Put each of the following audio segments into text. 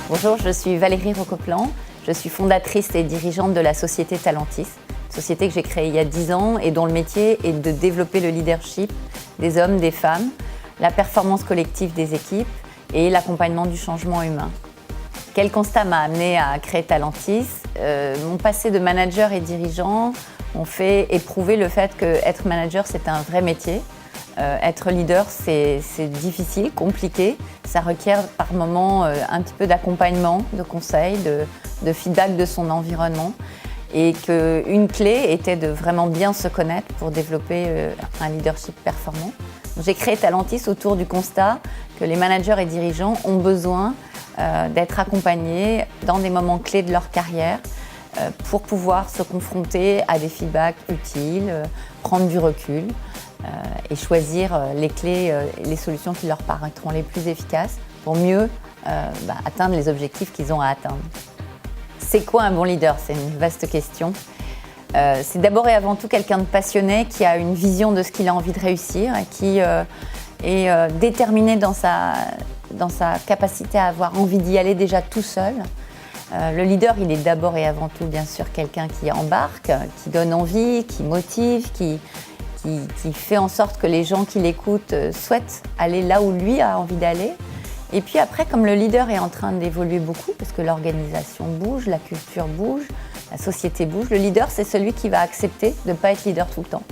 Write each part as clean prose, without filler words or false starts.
Bonjour, je suis Valérie Rocoplan. Je suis fondatrice et dirigeante de la société Talentis, société que j'ai créée il y a 10 ans et dont le métier est de développer le leadership des hommes, des femmes, la performance collective des équipes et l'accompagnement du changement humain. Quel constat m'a amené à créer Talentis ? Mon passé de manager et dirigeant m'ont fait éprouver le fait qu'être manager, c'est un vrai métier. Être leader, c'est difficile, compliqué. Ça requiert par moments un petit peu d'accompagnement, de conseils, de feedback de son environnement. Et qu'une clé était de vraiment bien se connaître pour développer un leadership performant. J'ai créé Talentis autour du constat que les managers et dirigeants ont besoin d'être accompagnés dans des moments clés de leur carrière pour pouvoir se confronter à des feedbacks utiles, prendre du recul et choisir les clés, les solutions qui leur paraîtront les plus efficaces pour mieux atteindre les objectifs qu'ils ont à atteindre. C'est quoi un bon leader ? C'est une vaste question. C'est d'abord et avant tout quelqu'un de passionné qui a une vision de ce qu'il a envie de réussir et qui est déterminé dans sa capacité à avoir envie d'y aller déjà tout seul. Le leader, il est d'abord et avant tout bien sûr quelqu'un qui embarque, qui donne envie, qui motive, qui fait en sorte que les gens qui l'écoutent souhaitent aller là où lui a envie d'aller. Et puis après, comme le leader est en train d'évoluer beaucoup, parce que l'organisation bouge, la culture bouge, la société bouge, le leader, c'est celui qui va accepter de ne pas être leader tout le temps.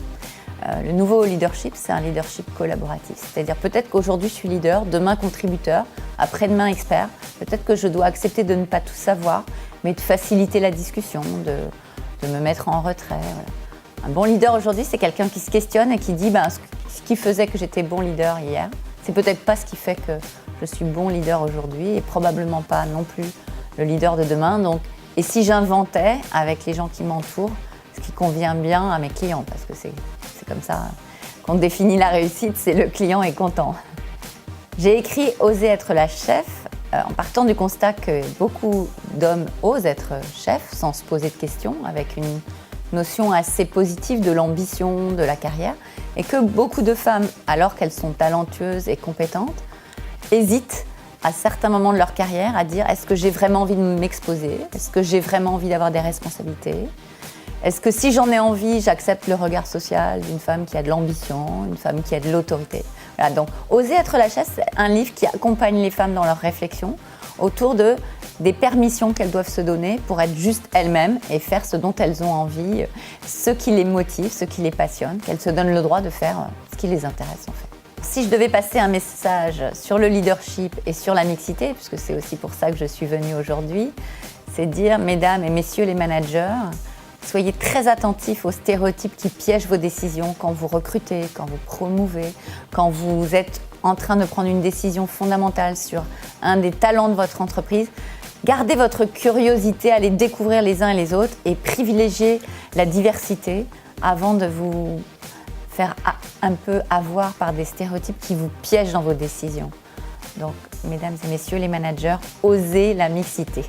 Le nouveau leadership, c'est un leadership collaboratif. C'est-à-dire peut-être qu'aujourd'hui, je suis leader, demain contributeur, après-demain expert. Peut-être que je dois accepter de ne pas tout savoir, mais de faciliter la discussion, de me mettre en retrait. Voilà. Un bon leader aujourd'hui, c'est quelqu'un qui se questionne et qui dit ce qui faisait que j'étais bon leader hier, c'est peut-être pas ce qui fait que je suis bon leader aujourd'hui et probablement pas non plus le leader de demain. Donc, et si j'inventais avec les gens qui m'entourent ce qui convient bien à mes clients, parce que c'est comme ça qu'on définit la réussite, c'est le client est content. J'ai écrit « Oser être la chef » en partant du constat que beaucoup d'hommes osent être chefs sans se poser de questions, avec une notion assez positive de l'ambition, de la carrière, et que beaucoup de femmes, alors qu'elles sont talentueuses et compétentes, hésitent à certains moments de leur carrière à dire « est-ce que j'ai vraiment envie de m'exposer ? Est-ce que j'ai vraiment envie d'avoir des responsabilités ? Est-ce que si j'en ai envie, j'accepte le regard social d'une femme qui a de l'ambition, une femme qui a de l'autorité ?» Voilà, donc « Oser être la chef », c'est un livre qui accompagne les femmes dans leur réflexion autour des permissions qu'elles doivent se donner pour être juste elles-mêmes et faire ce dont elles ont envie, ce qui les motive, ce qui les passionne, qu'elles se donnent le droit de faire ce qui les intéresse en fait. Si je devais passer un message sur le leadership et sur la mixité, puisque c'est aussi pour ça que je suis venue aujourd'hui, c'est dire, mesdames et messieurs les managers, soyez très attentifs aux stéréotypes qui piègent vos décisions quand vous recrutez, quand vous promouvez, quand vous êtes en train de prendre une décision fondamentale sur un des talents de votre entreprise. Gardez votre curiosité, allez découvrir les uns et les autres et privilégiez la diversité avant de vous faire un peu avoir par des stéréotypes qui vous piègent dans vos décisions. Donc, mesdames et messieurs les managers, osez la mixité.